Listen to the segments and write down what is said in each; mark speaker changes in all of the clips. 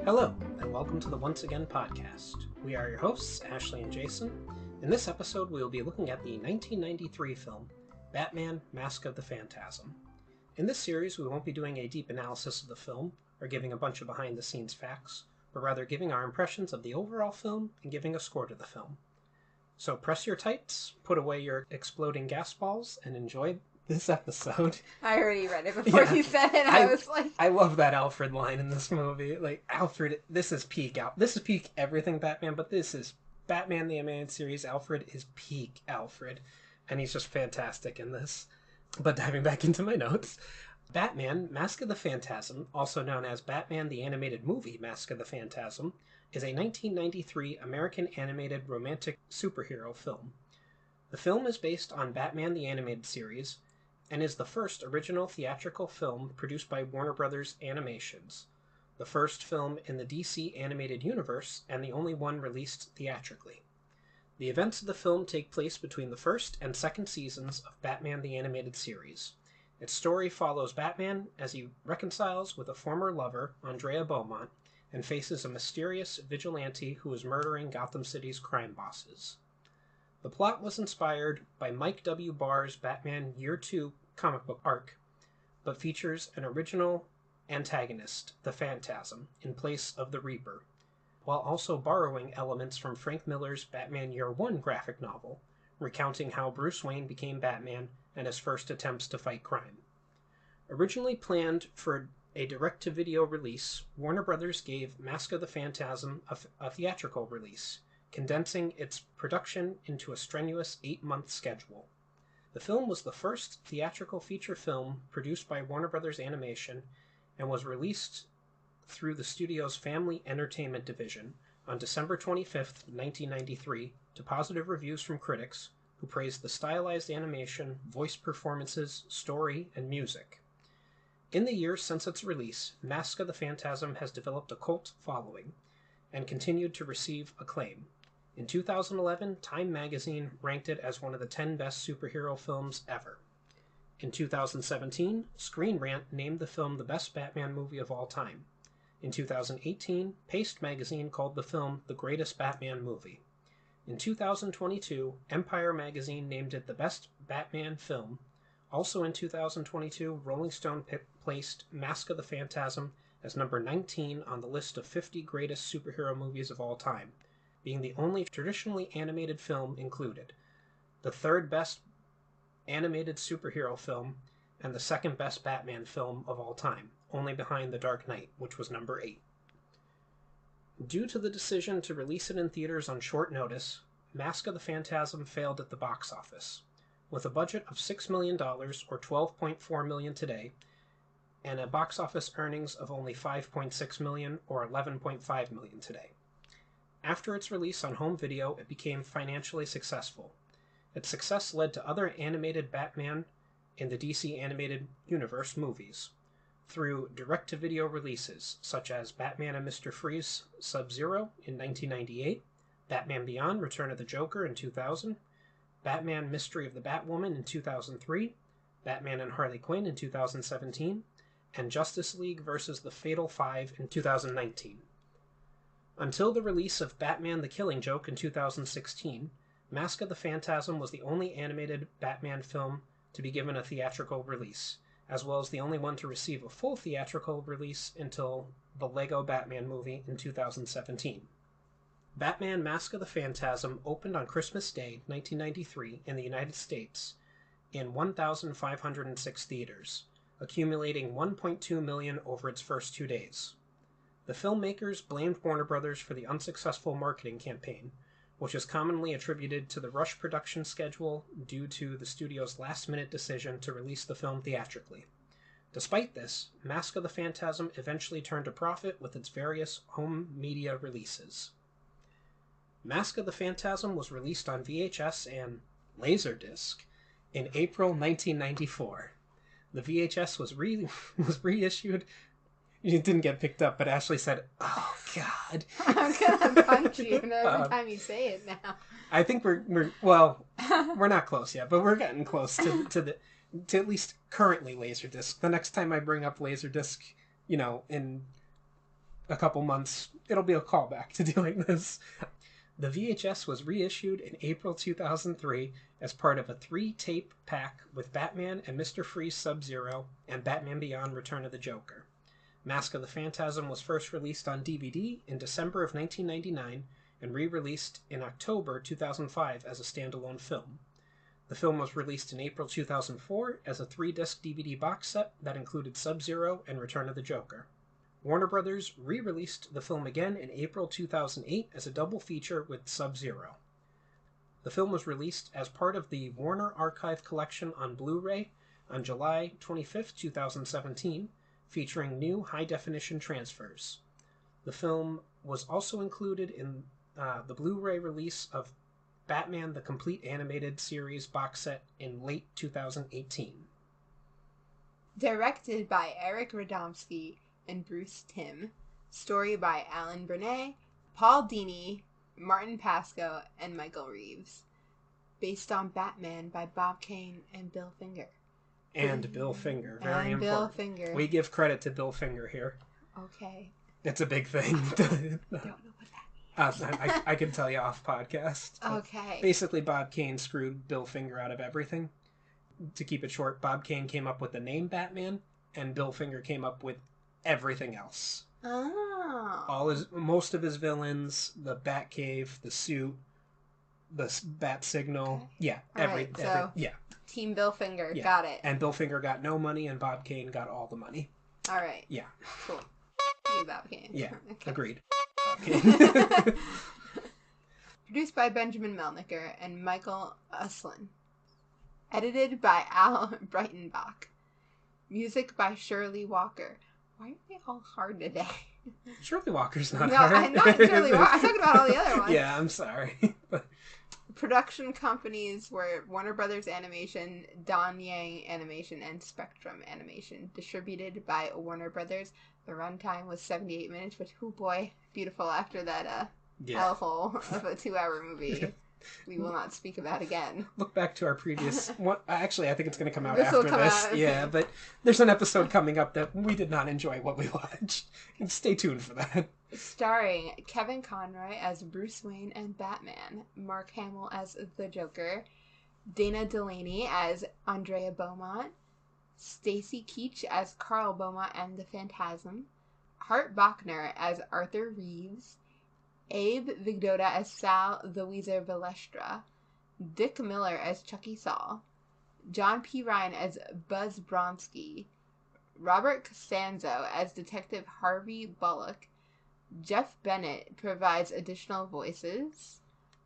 Speaker 1: Hello, and welcome to the Once Again podcast. We are your hosts, Ashley and Jason. In this episode, we will be looking at the 1993 film, Batman: Mask of the Phantasm. In this series, we won't be doing a deep analysis of the film, or giving a bunch of behind-the-scenes facts, but rather giving our impressions of the overall film and giving a score to the film. So press your tights, put away your exploding gas balls, and enjoy this episode.
Speaker 2: I already read it before you said it. I was like,
Speaker 1: I love that Alfred line in this movie. Like, Alfred, this is peak everything Batman, but this is Batman the Animated Series. Alfred is peak Alfred, and he's just fantastic in this. But diving back into my notes, Batman: Mask of the Phantasm, also known as Batman the Animated Movie Mask of the Phantasm, is a 1993 American animated romantic superhero film. The film is based on Batman the Animated Series, and is the first original theatrical film produced by Warner Brothers Animations, the first film in the DC animated universe, and the only one released theatrically. The events of the film take place between the first and second seasons of Batman the Animated Series. Its story follows Batman as he reconciles with a former lover, Andrea Beaumont, and faces a mysterious vigilante who is murdering Gotham City's crime bosses. The plot was inspired by Mike W. Barr's Batman Year 2 comic book arc, but features an original antagonist, the Phantasm, in place of the Reaper, while also borrowing elements from Frank Miller's Batman Year 1 graphic novel, recounting how Bruce Wayne became Batman and his first attempts to fight crime. Originally planned for a direct-to-video release, Warner Brothers gave Mask of the Phantasm a theatrical release, condensing its production into a strenuous 8-month schedule. The film was the first theatrical feature film produced by Warner Brothers Animation and was released through the studio's Family Entertainment division on December 25, 1993, to positive reviews from critics who praised the stylized animation, voice performances, story, and music. In the years since its release, Mask of the Phantasm has developed a cult following and continued to receive acclaim. In 2011, Time magazine ranked it as one of the 10 best superhero films ever. In 2017, Screen Rant named the film the best Batman movie of all time. In 2018, Paste magazine called the film the greatest Batman movie. In 2022, Empire magazine named it the best Batman film. Also in 2022, Rolling Stone placed Mask of the Phantasm as number 19 on the list of 50 greatest superhero movies of all time, being the only traditionally animated film included, the third best animated superhero film, and the second best Batman film of all time, only behind The Dark Knight, which was number 8. Due to the decision to release it in theaters on short notice, Mask of the Phantasm failed at the box office. With a budget of $6 million, or $12.4 million today, and a box office earnings of only $5.6 million, or $11.5 million today. After its release on home video, it became financially successful. Its success led to other animated Batman in the DC Animated Universe movies, through direct-to-video releases, such as Batman and Mr. Freeze Sub-Zero in 1998, Batman Beyond: Return of the Joker in 2000, Batman Mystery of the Batwoman in 2003, Batman and Harley Quinn in 2017, and Justice League vs. the Fatal Five in 2019. Until the release of Batman the Killing Joke in 2016, Mask of the Phantasm was the only animated Batman film to be given a theatrical release, as well as the only one to receive a full theatrical release until the Lego Batman movie in 2017. Batman: Mask of the Phantasm opened on Christmas Day, 1993, in the United States in 1,506 theaters, accumulating $1.2 million over its first 2 days. The filmmakers blamed Warner Brothers for the unsuccessful marketing campaign, which is commonly attributed to the rush production schedule due to the studio's last-minute decision to release the film theatrically. Despite this, Mask of the Phantasm eventually turned a profit with its various home media releases. Mask of the Phantasm was released on VHS and Laserdisc in April 1994. The VHS was reissued. It didn't get picked up, but Ashley said, "Oh God,
Speaker 2: I'm gonna punch you every time you say it now."
Speaker 1: I think we're not close yet, but we're getting close to at least currently Laserdisc. The next time I bring up Laserdisc, in a couple months, it'll be a callback to doing this. The VHS was reissued in April 2003 as part of a 3-tape pack with Batman and Mr. Freeze Sub-Zero and Batman Beyond Return of the Joker. Mask of the Phantasm was first released on DVD in December of 1999 and re-released in October 2005 as a standalone film. The film was released in April 2004 as a 3-disc DVD box set that included Sub-Zero and Return of the Joker. Warner Brothers re-released the film again in April 2008 as a double feature with Sub-Zero. The film was released as part of the Warner Archive Collection on Blu-ray on July 25, 2017, featuring new high-definition transfers. The film was also included in the Blu-ray release of Batman the Complete Animated Series box set in late 2018.
Speaker 2: Directed by Eric Radomski and Bruce Timm. Story by Alan Burnett, Paul Dini, Martin Pasco, and Michael Reeves. Based on Batman by Bob Kane and Bill Finger.
Speaker 1: And Bill Finger, very
Speaker 2: and
Speaker 1: important.
Speaker 2: Bill Finger.
Speaker 1: We give credit to Bill Finger here.
Speaker 2: Okay.
Speaker 1: It's a big thing.
Speaker 2: I don't know what that means.
Speaker 1: I can tell you off podcast.
Speaker 2: Okay.
Speaker 1: Basically, Bob Kane screwed Bill Finger out of everything. To keep it short, Bob Kane came up with the name Batman, and Bill Finger came up with everything else.
Speaker 2: Oh.
Speaker 1: Most of his villains, the Batcave, the suit, the bat signal.
Speaker 2: Okay.
Speaker 1: Yeah, yeah.
Speaker 2: Team Bill Finger,
Speaker 1: Yeah.
Speaker 2: got it.
Speaker 1: And Bill Finger got no money, and Bob Kane got all the money.
Speaker 2: All right.
Speaker 1: Yeah.
Speaker 2: Cool. You, Bob Kane.
Speaker 1: Yeah.
Speaker 2: Okay.
Speaker 1: Agreed. Bob Kane.
Speaker 2: Produced by Benjamin Melnicker and Michael Uslin. Edited by Al Breitenbach. Music by Shirley Walker. Why are they all hard today?
Speaker 1: Shirley Walker's not
Speaker 2: No,
Speaker 1: hard.
Speaker 2: I'm not Shirley Walker. I'm talking about all the other ones.
Speaker 1: Yeah, I'm sorry.
Speaker 2: Production companies were Warner Brothers Animation, Don Yang Animation, and Spectrum Animation. Distributed by Warner Brothers. The runtime was 78 minutes, but oh boy, beautiful after that hellhole of a 2-hour movie. We will not speak about again.
Speaker 1: Look back to our previous one. Actually, I think it's going to come out
Speaker 2: This will
Speaker 1: after
Speaker 2: come
Speaker 1: this.
Speaker 2: out.
Speaker 1: Yeah, but there's an episode coming up that we did not enjoy what we watched. And stay tuned for that.
Speaker 2: Starring Kevin Conroy as Bruce Wayne and Batman, Mark Hamill as the Joker, Dana Delaney as Andrea Beaumont, Stacy Keach as Carl Beaumont and the Phantasm, Hart Bachner as Arthur Reeves, Abe Vigdota as Sal the Weezer Valestra, Dick Miller as Chucky Saul, John P. Ryan as Buzz Bronski, Robert Costanzo as Detective Harvey Bullock, Jeff Bennett provides additional voices,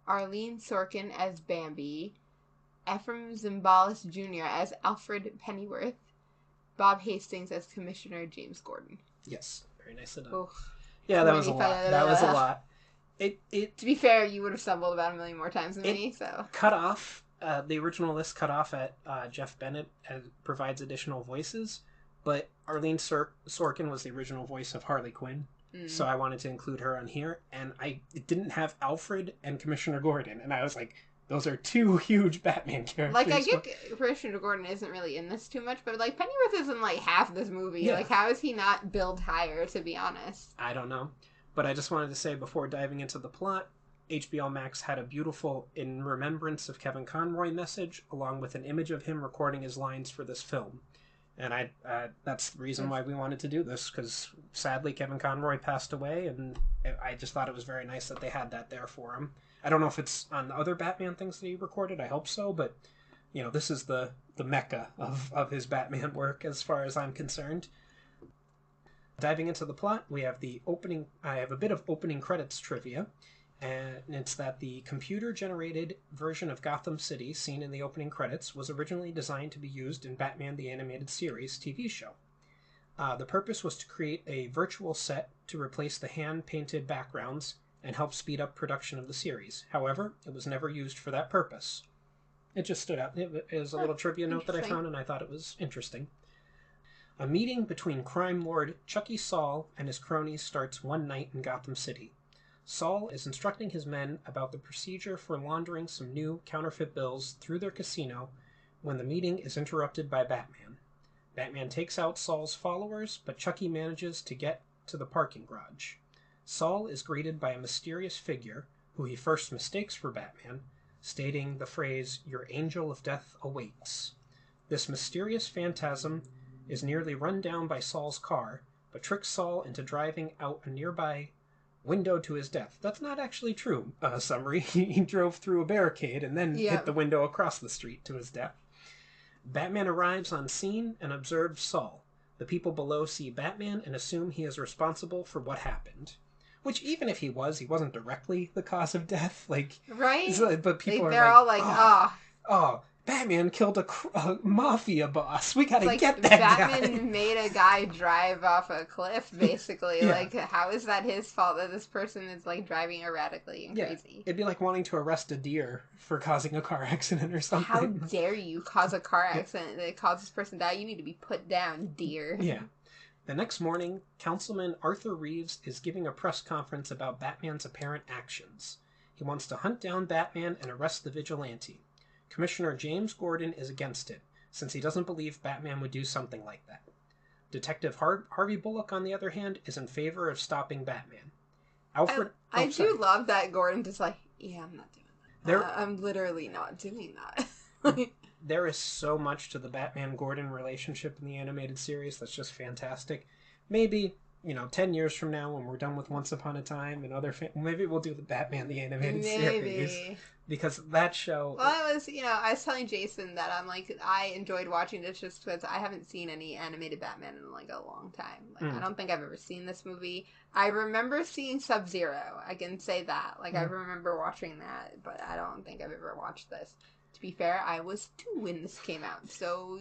Speaker 2: Arlene Sorkin as Bambi, Ephraim Zimbalist Jr. as Alfred Pennyworth, Bob Hastings as Commissioner James Gordon.
Speaker 1: Yes, very nicely done.
Speaker 2: Oof.
Speaker 1: Yeah, that was a lot. That was a lot. It
Speaker 2: To be fair, you would have stumbled about a million more times than me, so.
Speaker 1: cut off. The original list cut off at Jeff Bennett provides additional voices, but Arlene Sorkin was the original voice of Harley Quinn. So I wanted to include her on here, and it didn't have Alfred and Commissioner Gordon, and I was like, those are two huge Batman characters.
Speaker 2: Like, I get Commissioner Gordon isn't really in this too much, but, like, Pennyworth is in, like, half this movie.
Speaker 1: Yeah.
Speaker 2: Like, how is he not billed higher, to be honest?
Speaker 1: I don't know. But I just wanted to say, before diving into the plot, HBO Max had a beautiful In Remembrance of Kevin Conroy message, along with an image of him recording his lines for this film. And that's the reason why we wanted to do this, because sadly Kevin Conroy passed away, and I just thought it was very nice that they had that there for him. I don't know if it's on the other Batman things that he recorded, I hope so, but, you know, this is the mecca of his Batman work as far as I'm concerned. Diving into the plot, we have I have a bit of opening credits trivia, and it's that the computer-generated version of Gotham City seen in the opening credits was originally designed to be used in Batman the Animated Series TV show. The purpose was to create a virtual set to replace the hand-painted backgrounds and help speed up production of the series. However, it was never used for that purpose. It just stood out. It was a little trivia note that I found, and I thought it was interesting. A meeting between crime lord Chucky Saul and his cronies starts one night in Gotham City. Saul is instructing his men about the procedure for laundering some new counterfeit bills through their casino when the meeting is interrupted by Batman. Batman takes out Saul's followers, but Chucky manages to get to the parking garage. Saul is greeted by a mysterious figure, who he first mistakes for Batman, stating the phrase, "Your angel of death awaits." This mysterious phantasm is nearly run down by Saul's car, but tricks Saul into driving out a nearby window to his death. That's not actually true. Summary, he drove through a barricade and then hit the window across the street to his death. Batman arrives on scene and observes Saul. The people below see Batman and assume he is responsible for what happened. Which, even if he wasn't directly the cause of death. Like,
Speaker 2: right?
Speaker 1: But people
Speaker 2: they're all like,
Speaker 1: oh, Batman killed a mafia boss. We gotta
Speaker 2: like,
Speaker 1: get that
Speaker 2: Batman
Speaker 1: guy.
Speaker 2: made a guy drive off a cliff, basically.
Speaker 1: Yeah.
Speaker 2: Like, how is that his fault that this person is, like, driving erratically and crazy?
Speaker 1: It'd be like wanting to arrest a deer for causing a car accident or something.
Speaker 2: How dare you cause a car accident that causes this person to die? You need to be put down, dear.
Speaker 1: Yeah. The next morning, Councilman Arthur Reeves is giving a press conference about Batman's apparent actions. He wants to hunt down Batman and arrest the vigilante. Commissioner James Gordon is against it, since he doesn't believe Batman would do something like that. Detective Harvey Bullock, on the other hand, is in favor of stopping Batman. Alfred...
Speaker 2: I do love that Gordon just like, yeah, I'm not doing that. I'm literally not doing that.
Speaker 1: There is so much to the Batman-Gordon relationship in the animated series that's just fantastic. Maybe, 10 years from now when we're done with Once Upon a Time and maybe we'll do the Batman the Animated Series. Because that show...
Speaker 2: Well, I was telling Jason that I enjoyed watching this just because I haven't seen any animated Batman in, a long time. I don't think I've ever seen this movie. I remember seeing Sub-Zero. I can say that. I remember watching that, but I don't think I've ever watched this. To be fair, I was 2 when this came out, so,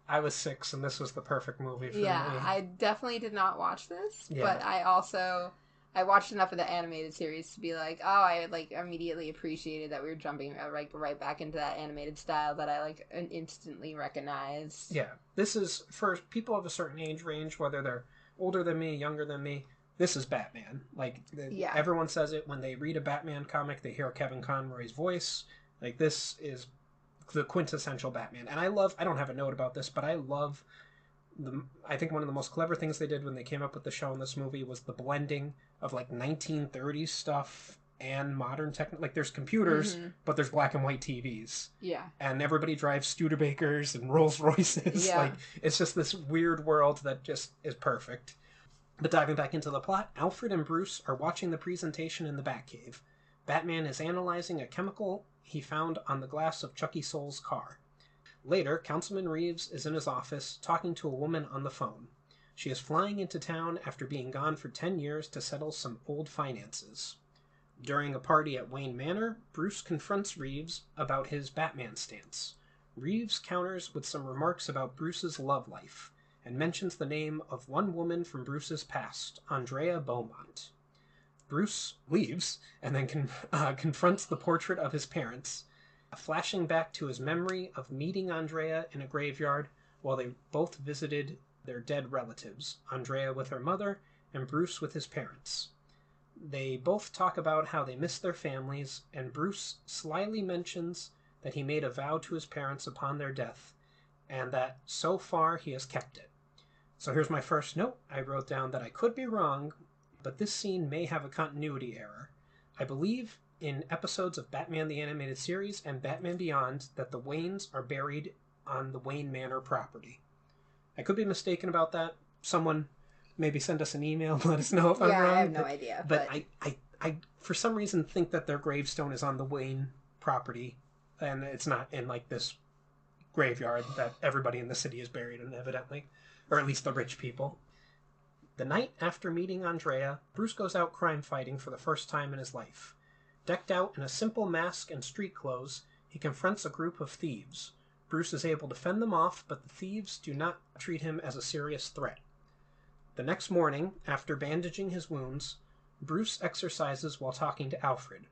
Speaker 1: I was 6, and this was the perfect movie for me.
Speaker 2: Yeah, I definitely did not watch this, but I watched enough of the animated series to be like, I immediately appreciated that we were jumping right back into that animated style that I instantly recognized.
Speaker 1: Yeah, this is for people of a certain age range, whether they're older than me, younger than me. This is Batman. Everyone says it when they read a Batman comic. They hear Kevin Conroy's voice. This is the quintessential Batman. And I don't have a note about this, but I love I think one of the most clever things they did when they came up with the show in this movie was the blending of 1930s stuff and modern there's computers, but there's black and white TVs.
Speaker 2: Yeah.
Speaker 1: And everybody drives Studebakers and Rolls Royces.
Speaker 2: Yeah.
Speaker 1: It's just this weird world that just is perfect. But diving back into the plot, Alfred and Bruce are watching the presentation in the Batcave. Batman is analyzing a chemical he found on the glass of Chucky Soul's car. Later, Councilman Reeves is in his office talking to a woman on the phone. She is flying into town after being gone for 10 years to settle some old finances. During a party at Wayne Manor, Bruce confronts Reeves about his Batman stance. Reeves counters with some remarks about Bruce's love life, and mentions the name of one woman from Bruce's past, Andrea Beaumont. Bruce leaves, and then confronts the portrait of his parents, flashing back to his memory of meeting Andrea in a graveyard while they both visited their dead relatives, Andrea with her mother and Bruce with his parents. They both talk about how they miss their families, and Bruce slyly mentions that he made a vow to his parents upon their death, and that so far he has kept it. So here's my first note. I wrote down that I could be wrong, but this scene may have a continuity error. I believe in episodes of Batman the Animated Series and Batman Beyond that the Waynes are buried on the Wayne Manor property. I could be mistaken about that. Someone maybe send us an email and let us know if I'm wrong.
Speaker 2: I have no idea.
Speaker 1: But I for some reason think that their gravestone is on the Wayne property, and it's not in this graveyard that everybody in the city is buried in, evidently. Or at least the rich people. The night after meeting Andrea, Bruce goes out crime fighting for the first time in his life. Decked out in a simple mask and street clothes, he confronts a group of thieves. Bruce is able to fend them off, but the thieves do not treat him as a serious threat. The next morning, after bandaging his wounds, Bruce exercises while talking to Alfred.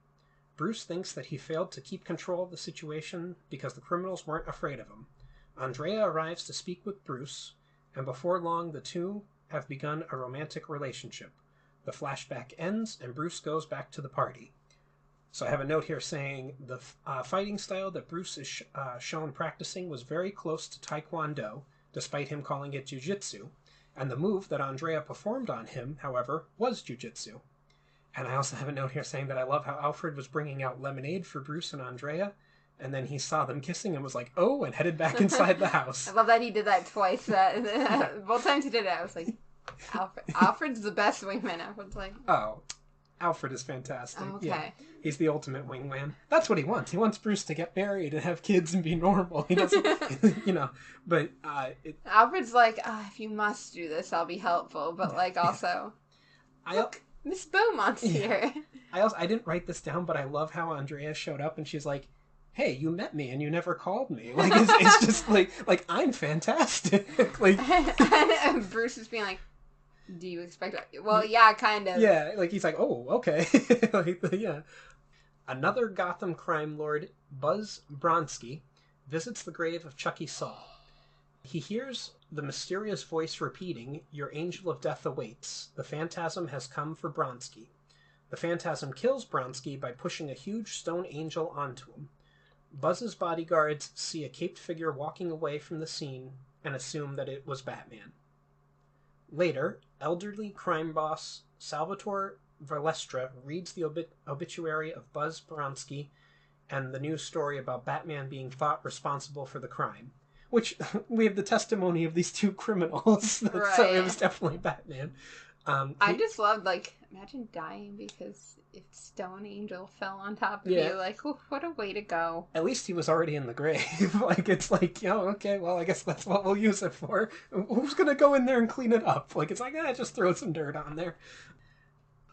Speaker 1: Bruce thinks that he failed to keep control of the situation because the criminals weren't afraid of him. Andrea arrives to speak with Bruce, and before long the two have begun a romantic relationship. The flashback ends, and Bruce goes back to the party. So I have a note here saying the fighting style that Bruce is shown practicing was very close to Taekwondo, despite him calling it Jiu-Jitsu. And the move that Andrea performed on him, however, was jujitsu. And I also have a note here saying that I love how Alfred was bringing out lemonade for Bruce and Andrea, and then he saw them kissing and was like, oh, and headed back inside the house.
Speaker 2: I love that he did that twice. Both times he did it, I was like, Alfred's the best wingman. Alfred's like...
Speaker 1: Oh, Alfred is fantastic.
Speaker 2: Oh, okay.
Speaker 1: Yeah, he's the ultimate wingman. That's what he wants. He wants Bruce to get married and have kids and be normal. He doesn't, but...
Speaker 2: Alfred's like, if you must do this, I'll be helpful. But, also... Look, Miss Beaumont's here.
Speaker 1: I didn't write this down, but I love how Andrea showed up and she's like, hey, you met me and you never called me. Like, it's just like I'm fantastic. Like,
Speaker 2: and Bruce is being like, do you expect... Well, yeah, kind of.
Speaker 1: Yeah, like, he's like, oh, okay. Yeah. Another Gotham crime lord, Buzz Bronski, visits the grave of Chucky Saul. He hears the mysterious voice repeating, your angel of death awaits. The Phantasm has come for Bronski. The Phantasm kills Bronski by pushing a huge stone angel onto him. Buzz's bodyguards see a caped figure walking away from the scene and assume that it was Batman. Later, elderly crime boss Salvatore Valestra reads the obituary of Buzz Bronski and the news story about Batman being thought responsible for the crime. Which, we have the testimony of these two criminals, right. So it was definitely Batman.
Speaker 2: I just loved, imagine dying because if Stone Angel fell on top of you, what a way to go.
Speaker 1: At least he was already in the grave. Okay, well, I guess that's what we'll use it for. Who's gonna go in there and clean it up? Just throw some dirt on there.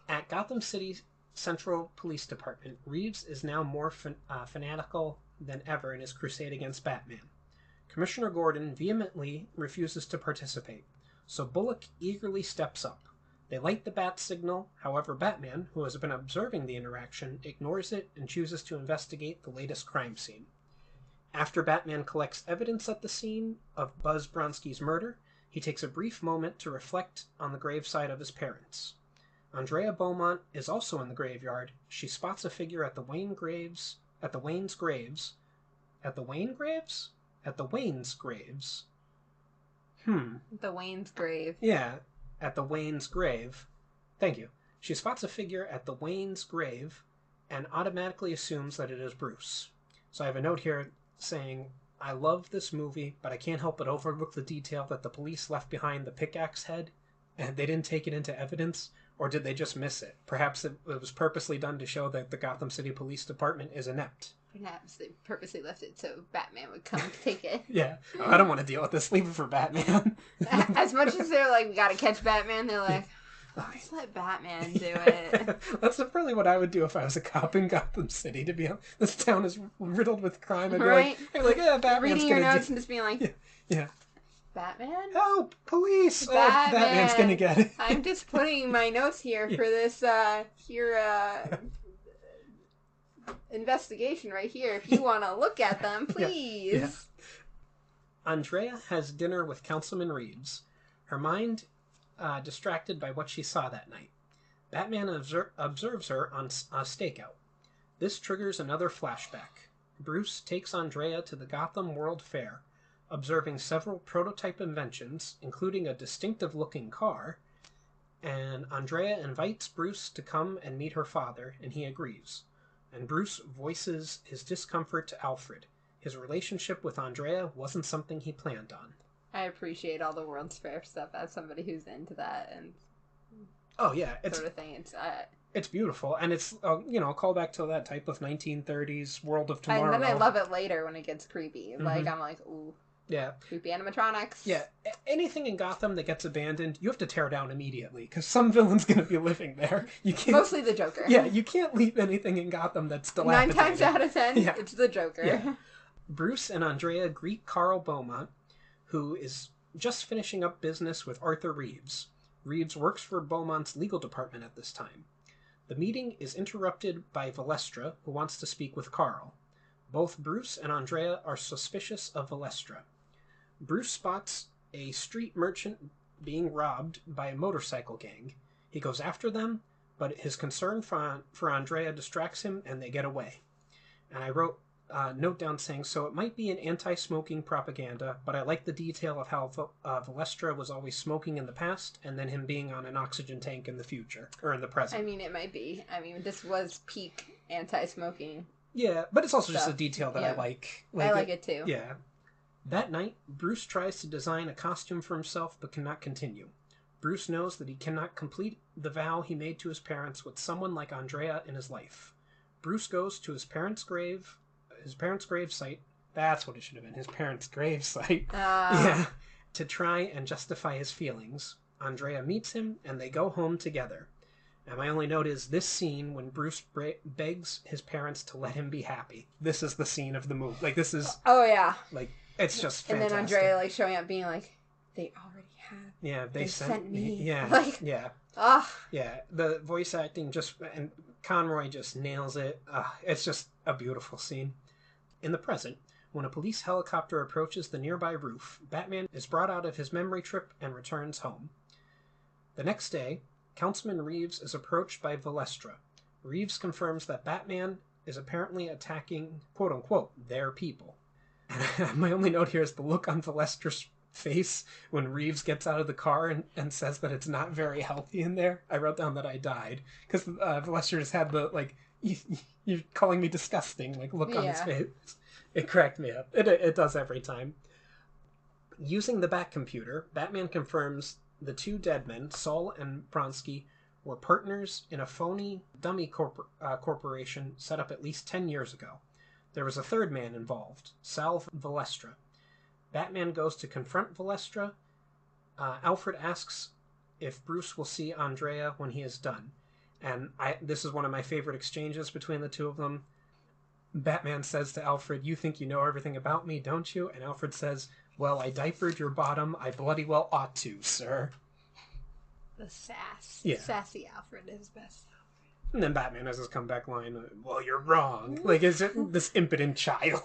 Speaker 1: At Gotham City Central Police Department, Reeves is now more fanatical than ever in his crusade against Batman. Commissioner Gordon vehemently refuses to participate, so Bullock eagerly steps up. They light the bat signal, however Batman, who has been observing the interaction, ignores it and chooses to investigate the latest crime scene. After Batman collects evidence at the scene of Buzz Bronski's murder, he takes a brief moment to reflect on the graveside of his parents. Andrea Beaumont is also in the graveyard. She spots a figure at the Wayne's graves. The Wayne's graves? The Wayne's grave. Yeah, at the Wayne's grave. Thank you. She spots a figure at the Wayne's grave and automatically assumes that it is Bruce. So I have a note here saying, I love this movie, but I can't help but overlook the detail that the police left behind the pickaxe head and they didn't take it into evidence, or did they just miss it? Perhaps it was purposely done to show that the Gotham City Police Department is inept.
Speaker 2: Perhaps they purposely left it so Batman would come to take it.
Speaker 1: Yeah. Oh, I don't want to deal with this. Leave it for Batman.
Speaker 2: As much as they're like, we gotta catch Batman, they're like, just let Batman do it.
Speaker 1: That's probably what I would do if I was a cop in Gotham City. To be honest, this town is riddled with crime. I'd be Batman's
Speaker 2: reading your notes and just being like,
Speaker 1: yeah.
Speaker 2: Batman?
Speaker 1: Help! Police!
Speaker 2: Batman.
Speaker 1: Batman's gonna get it.
Speaker 2: I'm just putting my notes here for this investigation right here. If you want to look at them, please. Yeah.
Speaker 1: Andrea has dinner with Councilman Reeves. Her mind distracted by what she saw that night. Batman observes her on a stakeout. This triggers another flashback. Bruce takes Andrea to the Gotham World Fair, observing several prototype inventions, including a distinctive-looking car, and Andrea invites Bruce to come and meet her father, and he agrees. And Bruce voices his discomfort to Alfred. His relationship with Andrea wasn't something he planned on.
Speaker 2: I appreciate all the World's Fair stuff as somebody who's into that and
Speaker 1: sort
Speaker 2: of thing.
Speaker 1: It's beautiful, and it's a callback to that type of 1930s World of Tomorrow.
Speaker 2: And then I love it later when it gets creepy. Mm-hmm. I'm like, ooh.
Speaker 1: Yeah.
Speaker 2: Creepy animatronics.
Speaker 1: Yeah. Anything in Gotham that gets abandoned, you have to tear down immediately, because some villain's going to be living there. You can't.
Speaker 2: Mostly the Joker.
Speaker 1: Yeah, you can't leave anything in Gotham that's dilapidated.
Speaker 2: 9 times out of 10, it's the Joker.
Speaker 1: Yeah. Bruce and Andrea greet Carl Beaumont, who is just finishing up business with Arthur Reeves. Reeves works for Beaumont's legal department at this time. The meeting is interrupted by Valestra, who wants to speak with Carl. Both Bruce and Andrea are suspicious of Valestra. Bruce spots a street merchant being robbed by a motorcycle gang. He goes after them, but his concern for Andrea distracts him and they get away. And I wrote, note down saying, so it might be an anti-smoking propaganda, but I like the detail of how Valestra was always smoking in the past, and then him being on an oxygen tank in the future, or in the present.
Speaker 2: I mean, it might be. I mean, this was peak anti-smoking.
Speaker 1: Yeah, but it's also just a detail that I like.
Speaker 2: I like it too.
Speaker 1: Yeah. That night, Bruce tries to design a costume for himself, but cannot continue. Bruce knows that he cannot complete the vow he made to his parents with someone like Andrea in his life. Bruce goes to his parents' grave site. That's what it should have been, his parents' grave site. Yeah, to try and justify his feelings. Andrea meets him, and they go home together. And my only note is this scene when Bruce begs his parents to let him be happy. This is the scene of the movie. Like, this is...
Speaker 2: Oh, yeah.
Speaker 1: Like, it's just
Speaker 2: fantastic.
Speaker 1: fantastic.
Speaker 2: And then Andrea, like, showing up being like, they already have.
Speaker 1: Yeah, they sent me. Yeah,
Speaker 2: like,
Speaker 1: yeah.
Speaker 2: Ah.
Speaker 1: Yeah, the voice acting just... And Conroy just nails it. It's just a beautiful scene. In the present, when a police helicopter approaches the nearby roof, Batman is brought out of his memory trip and returns home. The next day, Councilman Reeves is approached by Valestra. Reeves confirms that Batman is apparently attacking, quote-unquote, their people. And my only note here is the look on Valestra's face when Reeves gets out of the car and says that it's not very healthy in there. I wrote down that I died. Because Valestra just had the, like, you're calling me disgusting, like, look on his face. It cracked me up. It does every time. Using the Bat computer, Batman confirms the two dead men, Saul and Bronsky, were partners in a phony dummy corporation set up at least 10 years ago. There was a third man involved, Sal Valestra. Batman goes to confront Valestra. Alfred asks if Bruce will see Andrea when he is done. And this is one of my favorite exchanges between the two of them. Batman says to Alfred, "You think you know everything about me, don't you?" And Alfred says, "Well, I diapered your bottom. I bloody well ought to, sir."
Speaker 2: The sass.
Speaker 1: Yeah.
Speaker 2: Sassy Alfred is best.
Speaker 1: And then Batman has his comeback line, "Well, you're wrong." Like, is it this impotent child?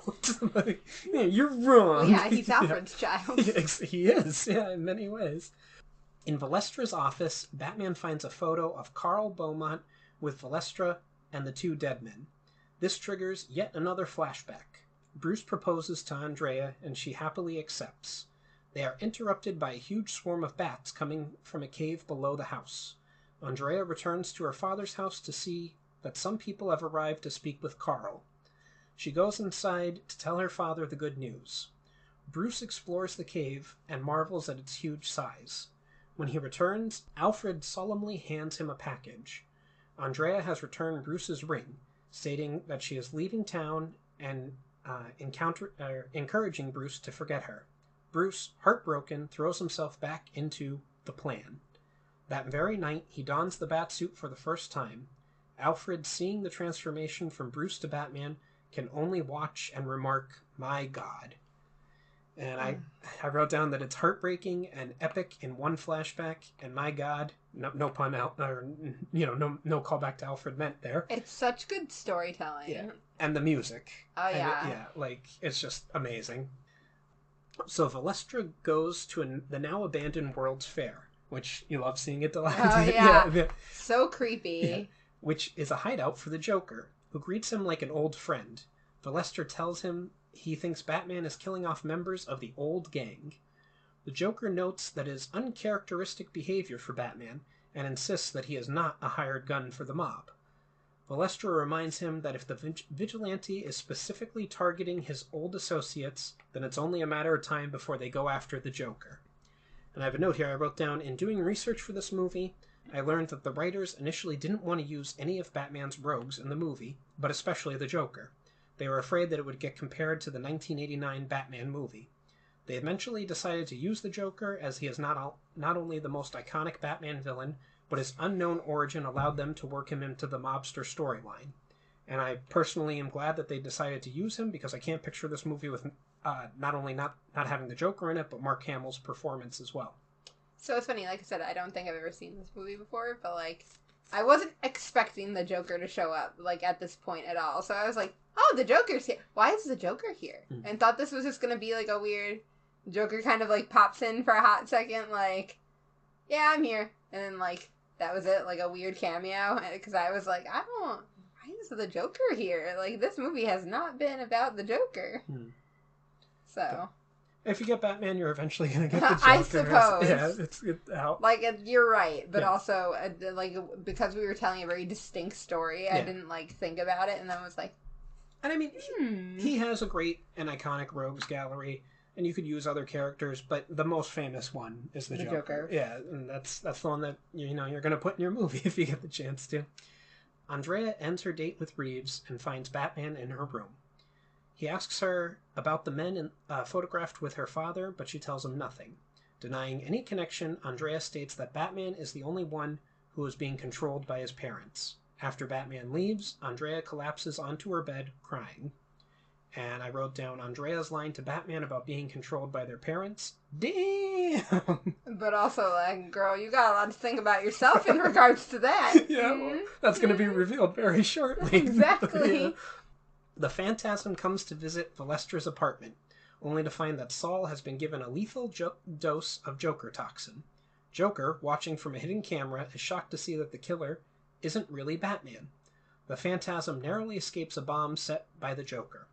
Speaker 1: Like, yeah, you're wrong.
Speaker 2: Well, yeah, he's Alfred's child.
Speaker 1: He is, yeah, in many ways. In Valestra's office, Batman finds a photo of Carl Beaumont with Valestra and the two dead men. This triggers yet another flashback. Bruce proposes to Andrea, and she happily accepts. They are interrupted by a huge swarm of bats coming from a cave below the house. Andrea returns to her father's house to see that some people have arrived to speak with Carl. She goes inside to tell her father the good news. Bruce explores the cave and marvels at its huge size. When he returns, Alfred solemnly hands him a package. Andrea has returned Bruce's ring, stating that she is leaving town and encouraging Bruce to forget her. Bruce, heartbroken, throws himself back into the plan. That very night, he dons the Batsuit for the first time. Alfred, seeing the transformation from Bruce to Batman, can only watch and remark, "My God." And I wrote down that it's heartbreaking and epic in one flashback, and my God, no pun out, or no callback to Alfred meant there.
Speaker 2: It's such good storytelling.
Speaker 1: Yeah, and the music.
Speaker 2: Oh yeah,
Speaker 1: yeah, like it's just amazing. So Valestra goes to the now abandoned World's Fair, which you love seeing it dilapidated.
Speaker 2: Oh yeah, so creepy.
Speaker 1: Yeah. Which is a hideout for the Joker, who greets him like an old friend. Valestra tells him he thinks Batman is killing off members of the old gang. The Joker notes that is uncharacteristic behavior for Batman and insists that he is not a hired gun for the mob. Valestra reminds him that if the vigilante is specifically targeting his old associates, then it's only a matter of time before they go after the Joker. And I have a note here I wrote down, in doing research for this movie, I learned that the writers initially didn't want to use any of Batman's rogues in the movie, but especially the Joker. They were afraid that it would get compared to the 1989 Batman movie. They eventually decided to use the Joker, as he is not only the most iconic Batman villain, but his unknown origin allowed them to work him into the mobster storyline. And I personally am glad that they decided to use him, because I can't picture this movie with not only not having the Joker in it, but Mark Hamill's performance as well.
Speaker 2: So it's funny, like I said, I don't think I've ever seen this movie before, but like, I wasn't expecting the Joker to show up, like, at this point at all. So I was like, oh, the Joker's here. Why is the Joker here? Mm-hmm. And thought this was just going to be, like, a weird... Joker kind of, like, pops in for a hot second, like, yeah, I'm here. And then, like, that was it, like, a weird cameo. Because I was like, why is to the Joker here. Like, this movie has not been about the Joker. So...
Speaker 1: If you get Batman, you're eventually going to get the Joker.
Speaker 2: I suppose.
Speaker 1: Yeah, it's out.
Speaker 2: Like, you're right, but also, like, because we were telling a very distinct story, I didn't, like, think about it, and then I was like...
Speaker 1: And I mean, he has a great and iconic rogues gallery, and you could use other characters, but the most famous one is the Joker. Yeah, and that's the one that, you know, you're going to put in your movie if you get the chance to. Andrea ends her date with Reeves and finds Batman in her room. He asks her about the men photographed with her father, but she tells him nothing. Denying any connection, Andrea states that Batman is the only one who is being controlled by his parents. After Batman leaves, Andrea collapses onto her bed, crying. And I wrote down Andrea's line to Batman about being controlled by their parents. Damn!
Speaker 2: But also, like, girl, you got a lot to think about yourself in regards to that.
Speaker 1: Yeah, well, that's going to be revealed very shortly.
Speaker 2: Exactly.
Speaker 1: Yeah. The Phantasm comes to visit Valestra's apartment, only to find that Saul has been given a lethal dose of Joker toxin. Joker, watching from a hidden camera, is shocked to see that the killer isn't really Batman. The Phantasm narrowly escapes a bomb set by the Joker.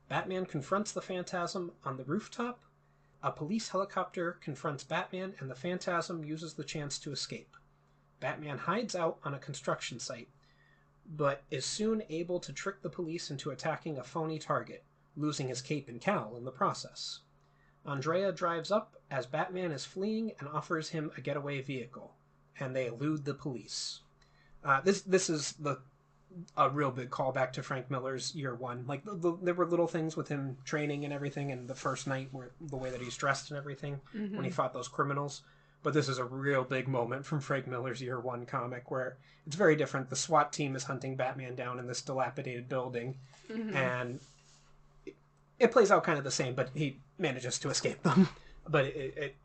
Speaker 1: Batman confronts the Phantasm on the rooftop. A police helicopter confronts Batman, and the Phantasm uses the chance to escape. Batman hides out on a construction site, but is soon able to trick the police into attacking a phony target, losing his cape and cowl in the process. Andrea drives up as Batman is fleeing and offers him a getaway vehicle, and they elude the police. This is a real big callback to Frank Miller's Year One. Like, there were little things with him training and everything, and the first night, where the way that he's dressed and everything, when he fought those criminals. But this is a real big moment from Frank Miller's Year One comic where it's very different. The SWAT team is hunting Batman down in this dilapidated building, and it plays out kind of the same, but he manages to escape them. But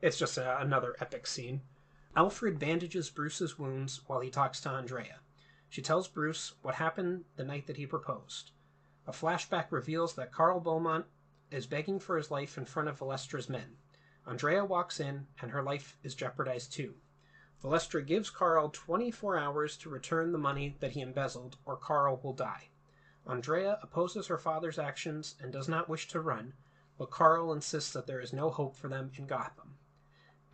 Speaker 1: it's just another epic scene. Alfred bandages Bruce's wounds while he talks to Andrea. She tells Bruce what happened the night that he proposed. A flashback reveals that Carl Beaumont is begging for his life in front of Valestra's men. Andrea walks in, and her life is jeopardized too. Valestra gives Carl 24 hours to return the money that he embezzled, or Carl will die. Andrea opposes her father's actions and does not wish to run, but Carl insists that there is no hope for them in Gotham.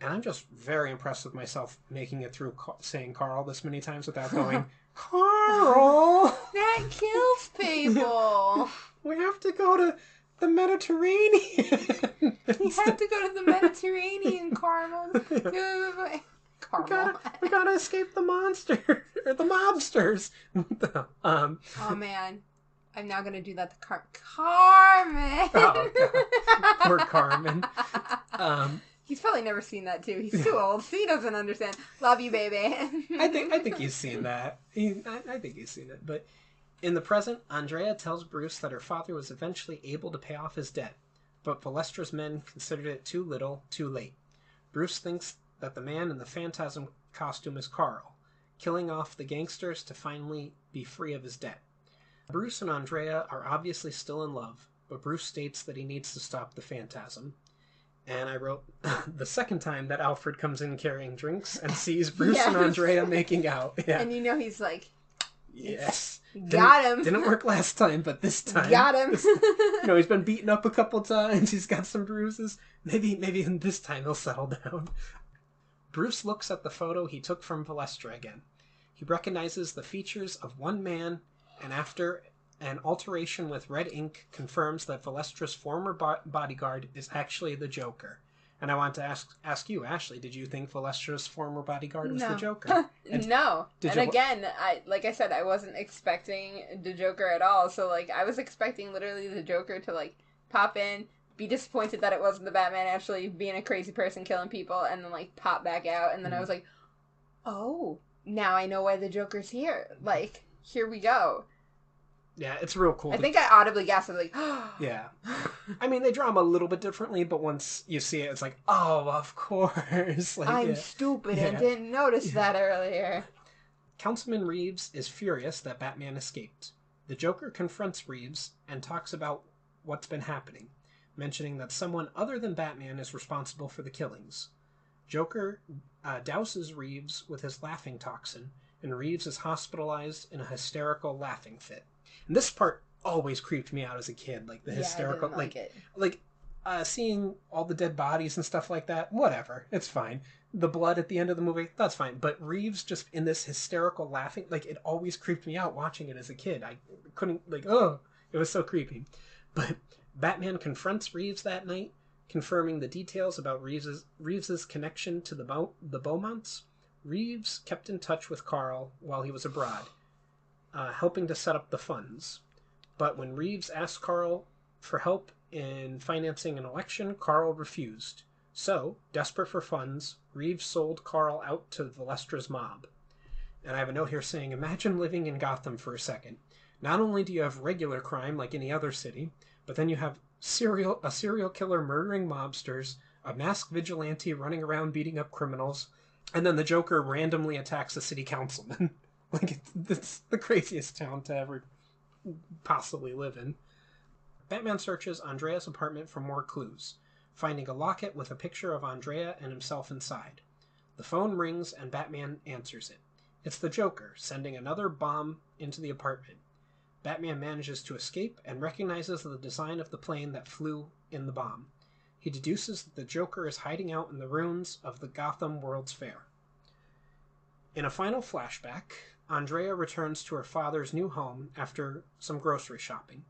Speaker 1: And I'm just very impressed with myself making it through saying Carl this many times without going, Carl!
Speaker 2: That kills people!
Speaker 1: We have to go to the Mediterranean.
Speaker 2: We have to go to the Mediterranean, Carmel. Carmel.
Speaker 1: We gotta escape the monster or the mobsters.
Speaker 2: Oh man, I'm now gonna do that to Carmen.
Speaker 1: Oh, God. Poor Carmen.
Speaker 2: He's probably never seen that too. He's too old. He doesn't understand. Love you, baby.
Speaker 1: I think he's seen that. I think he's seen it. But in the present, Andrea tells Bruce that her father was eventually able to pay off his debt, but Valestra's men considered it too little, too late. Bruce thinks that the man in the Phantasm costume is Carl, killing off the gangsters to finally be free of his debt. Bruce and Andrea are obviously still in love, but Bruce states that he needs to stop the Phantasm. And I wrote the second time that Alfred comes in carrying drinks and sees Bruce and Andrea making out. Yeah.
Speaker 2: And you know he's like,
Speaker 1: yes.
Speaker 2: Got him.
Speaker 1: Didn't work last time, but this time.
Speaker 2: Got him.
Speaker 1: He's been beaten up a couple times. He's got some bruises. Maybe this time he'll settle down. Bruce looks at the photo he took from Valestra again. He recognizes the features of one man, and after an alteration with red ink, confirms that Valestra's former bodyguard is actually the Joker. And I want to ask you, Ashley, did you think Valestra's former bodyguard was the Joker?
Speaker 2: No. And again, like I said, I wasn't expecting the Joker at all. So, like, I was expecting literally the Joker to, like, pop in, be disappointed that it wasn't the Batman actually being a crazy person killing people, and then, like, pop back out. And then I was like, oh, now I know why the Joker's here. Like, here we go.
Speaker 1: Yeah, it's real cool.
Speaker 2: I think I audibly gasped. I'm like,
Speaker 1: yeah. I mean, they draw him a little bit differently, but once you see it, it's like, oh, of course. Like,
Speaker 2: I'm stupid and didn't notice that earlier.
Speaker 1: Councilman Reeves is furious that Batman escaped. The Joker confronts Reeves and talks about what's been happening, mentioning that someone other than Batman is responsible for the killings. Joker douses Reeves with his laughing toxin, and Reeves is hospitalized in a hysterical laughing fit. And this part always creeped me out as a kid, like the
Speaker 2: Yeah, I
Speaker 1: hysterical,
Speaker 2: didn't like it.
Speaker 1: like seeing all the dead bodies and stuff like that. Whatever, it's fine. The blood at the end of the movie, that's fine. But Reeves just in this hysterical laughing, like it always creeped me out watching it as a kid. I couldn't oh, it was so creepy. But Batman confronts Reeves that night, confirming the details about Reeves's connection to the Beaumonts. Reeves kept in touch with Carl while he was abroad, helping to set up the funds. But when Reeves asked Carl for help in financing an election, Carl refused. So, desperate for funds, Reeves sold Carl out to Valestra's mob. And I have a note here saying, imagine living in Gotham for a second. Not only do you have regular crime like any other city, but then you have a serial killer murdering mobsters, a masked vigilante running around beating up criminals, and then the Joker randomly attacks a city councilman. Like, it's the craziest town to ever possibly live in. Batman searches Andrea's apartment for more clues, finding a locket with a picture of Andrea and himself inside. The phone rings and Batman answers it. It's the Joker, sending another bomb into the apartment. Batman manages to escape and recognizes the design of the plane that flew in the bomb. He deduces that the Joker is hiding out in the ruins of the Gotham World's Fair. In a final flashback, Andrea returns to her father's new home after some grocery shopping,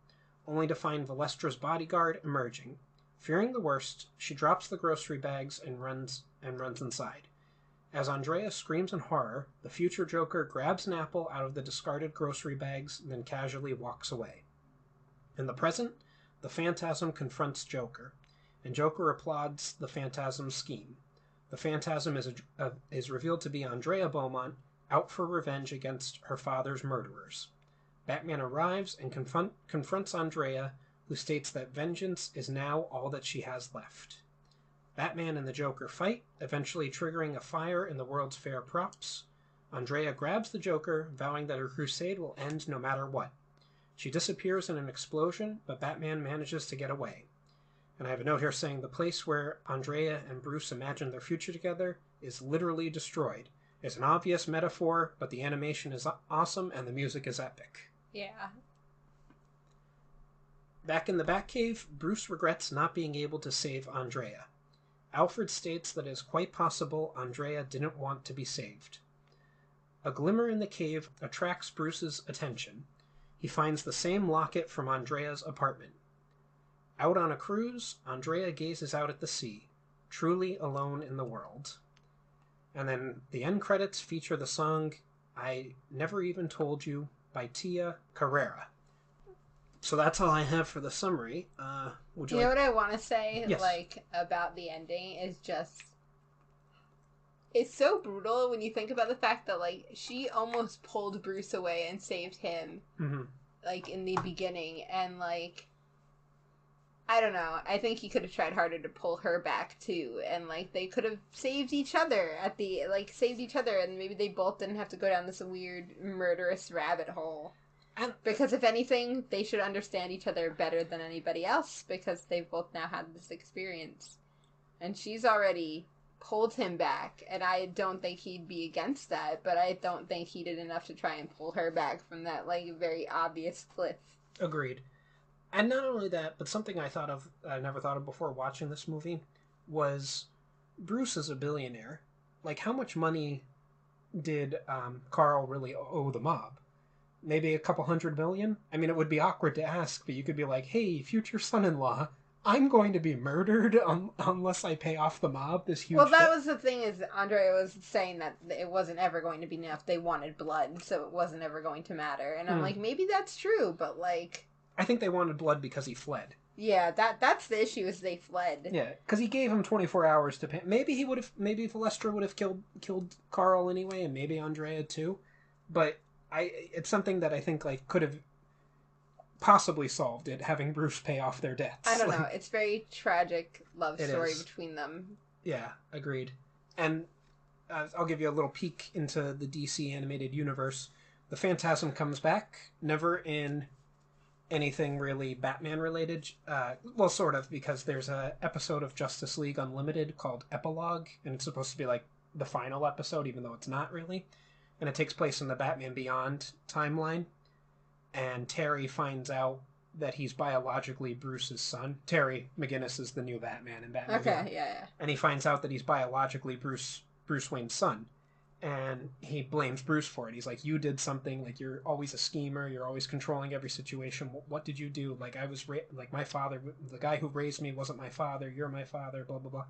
Speaker 1: only to find Valestra's bodyguard emerging. Fearing the worst, she drops the grocery bags and runs inside. As Andrea screams in horror, the future Joker grabs an apple out of the discarded grocery bags, then casually walks away. In the present, the Phantasm confronts Joker, and Joker applauds the Phantasm's scheme. The Phantasm is revealed to be Andrea Beaumont, out for revenge against her father's murderers. Batman arrives and confronts Andrea, who states that vengeance is now all that she has left. Batman and the Joker fight, eventually triggering a fire in the World's Fair props. Andrea grabs the Joker, vowing that her crusade will end no matter what. She disappears in an explosion, but Batman manages to get away. And I have a note here saying the place where Andrea and Bruce imagine their future together is literally destroyed. It's an obvious metaphor, but the animation is awesome and the music is epic.
Speaker 2: Yeah.
Speaker 1: Back in the Batcave, Bruce regrets not being able to save Andrea. Alfred states that it is quite possible Andrea didn't want to be saved. A glimmer in the cave attracts Bruce's attention. He finds the same locket from Andrea's apartment. Out on a cruise, Andrea gazes out at the sea, truly alone in the world. And then the end credits feature the song I Never Even Told You by Tia Carrera. So that's all I have for the summary. Would you
Speaker 2: know what I want to say,
Speaker 1: Yes.
Speaker 2: About the ending is just... It's so brutal when you think about the fact that, she almost pulled Bruce away and saved him, in the beginning, and, I don't know. I think he could have tried harder to pull her back, too, and, they could have saved each other and maybe they both didn't have to go down this weird, murderous rabbit hole. Because if anything, they should understand each other better than anybody else, because they've both now had this experience. And she's already pulled him back, and I don't think he'd be against that, but I don't think he did enough to try and pull her back from that, very obvious cliff.
Speaker 1: Agreed. And not only that, but something I never thought of before watching this movie, was Bruce is a billionaire. How much money did Carl really owe the mob? Maybe a couple $100 million? I mean, it would be awkward to ask, but you could be like, hey, future son-in-law, I'm going to be murdered unless I pay off the mob this huge...
Speaker 2: Well, that was the thing, is Andrea was saying that it wasn't ever going to be enough. They wanted blood, so it wasn't ever going to matter. And I'm like, maybe that's true, but
Speaker 1: I think they wanted blood because he fled.
Speaker 2: Yeah, that's the issue, is they fled.
Speaker 1: Yeah, because he gave him 24 hours to pay. Maybe Valestra would have killed Carl anyway, and maybe Andrea too. But it's something that I think could have possibly solved it, having Bruce pay off their debts.
Speaker 2: I don't know. It's very tragic love story between them.
Speaker 1: Yeah, agreed. And I'll give you a little peek into the DC animated universe. The Phantasm comes back, never in anything really Batman related. Well, sort of, because there's a episode of Justice League Unlimited called Epilogue, and it's supposed to be the final episode, even though it's not really. And it takes place in the Batman Beyond timeline. and Terry finds out that he's biologically Bruce's son. Terry McGinnis is the new Batman in Batman.
Speaker 2: Okay, yeah.
Speaker 1: And he finds out that he's biologically Bruce Wayne's son. And he blames Bruce for it. He's like, you did something, like, you're always a schemer, you're always controlling every situation. What did you do? Like, I was, like, my father, the guy who raised me wasn't my father, you're my father, blah, blah, blah.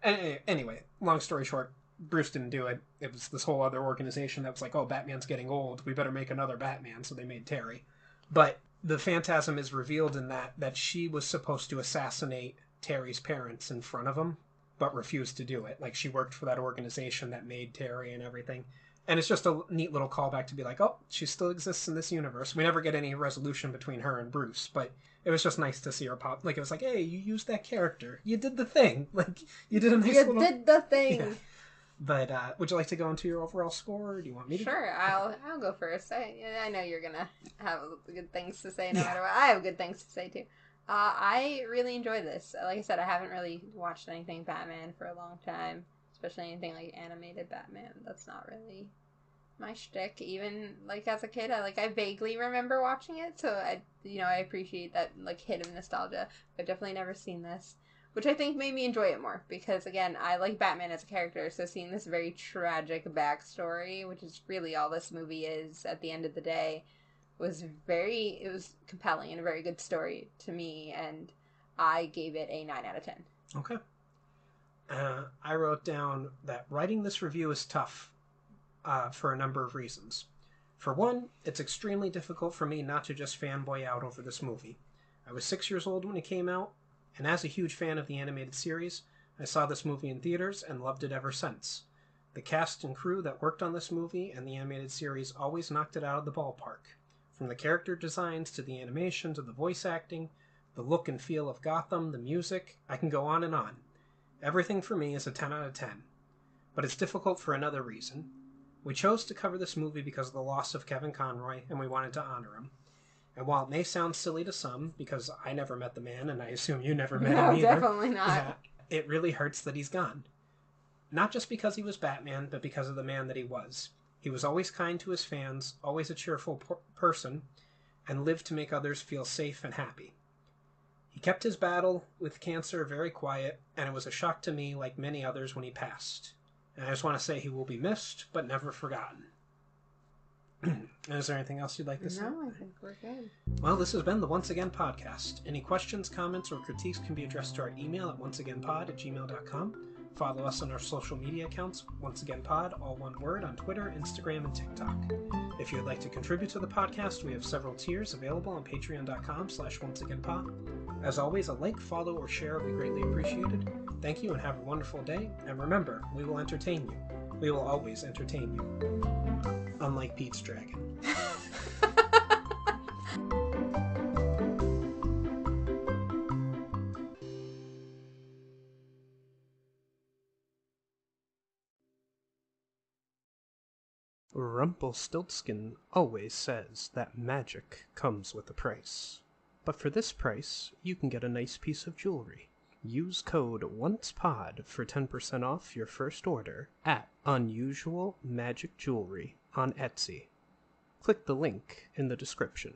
Speaker 1: And anyway, long story short, Bruce didn't do it. It was this whole other organization that was like, oh, Batman's getting old, we better make another Batman, so they made Terry. But the Phantasm is revealed in that she was supposed to assassinate Terry's parents in front of him, but refused to do it. Like, she worked for that organization that made Terry and everything. And it's just a neat little callback to be like, oh, she still exists in this universe. We never get any resolution between her and Bruce, but it was just nice to see her pop. Like, it was like, hey, you used that character. You did the thing. Like, you did a nice little...
Speaker 2: You did the thing!
Speaker 1: Yeah. But, would you like to go into your overall score, or do you want me to?
Speaker 2: Sure, I'll go first. I know you're gonna have good things to say no matter what. I have good things to say, too. I really enjoy this. Like I said, I haven't really watched anything Batman for a long time, especially anything like animated Batman. That's not really my shtick. Even like as a kid, I vaguely remember watching it, so I appreciate that like hit of nostalgia. I've definitely never seen this, which I think made me enjoy it more because again, I like Batman as a character, so seeing this very tragic backstory, which is really all this movie is at the end of the day, was compelling and a very good story to me, and I gave it a 9 out of 10.
Speaker 1: Okay. I wrote down that writing this review is tough for a number of reasons. For one, it's extremely difficult for me not to just fanboy out over this movie. I was 6 years old when it came out, and as a huge fan of the animated series, I saw this movie in theaters and loved it ever since. The cast and crew that worked on this movie and the animated series always knocked it out of the ballpark. From the character designs to the animation to the voice acting, the look and feel of Gotham, the music, I can go on and on. Everything for me is a 10 out of 10. But it's difficult for another reason. We chose to cover this movie because of the loss of Kevin Conroy, and we wanted to honor him. And while it may sound silly to some, because I never met the man, and I assume you never met him either.
Speaker 2: No, definitely not.
Speaker 1: Yeah, it really hurts that he's gone. Not just because he was Batman, but because of the man that he was. He was always kind to his fans, always a cheerful person, and lived to make others feel safe and happy. He kept his battle with cancer very quiet, and it was a shock to me, like many others, when he passed. And I just want to say he will be missed, but never forgotten. Is there anything else you'd like to say?
Speaker 2: No, I think we're good.
Speaker 1: Well, this has been the Once Again Podcast. Any questions, comments, or critiques can be addressed to our email at onceagainpod@gmail.com. Follow us on our social media accounts, Once Again Pod, all one word, on Twitter, Instagram, and TikTok. If you'd like to contribute to the podcast, we have several tiers available on patreon.com/onceagainpod. As always, a like, follow, or share will be greatly appreciated. Thank you and have a wonderful day. And remember, we will entertain you. We will always entertain you. Unlike Pete's Dragon. Rumpelstiltskin always says that magic comes with a price. But for this price, you can get a nice piece of jewelry. Use code ONCEPOD for 10% off your first order at Unusual Magic Jewelry on Etsy. Click the link in the description.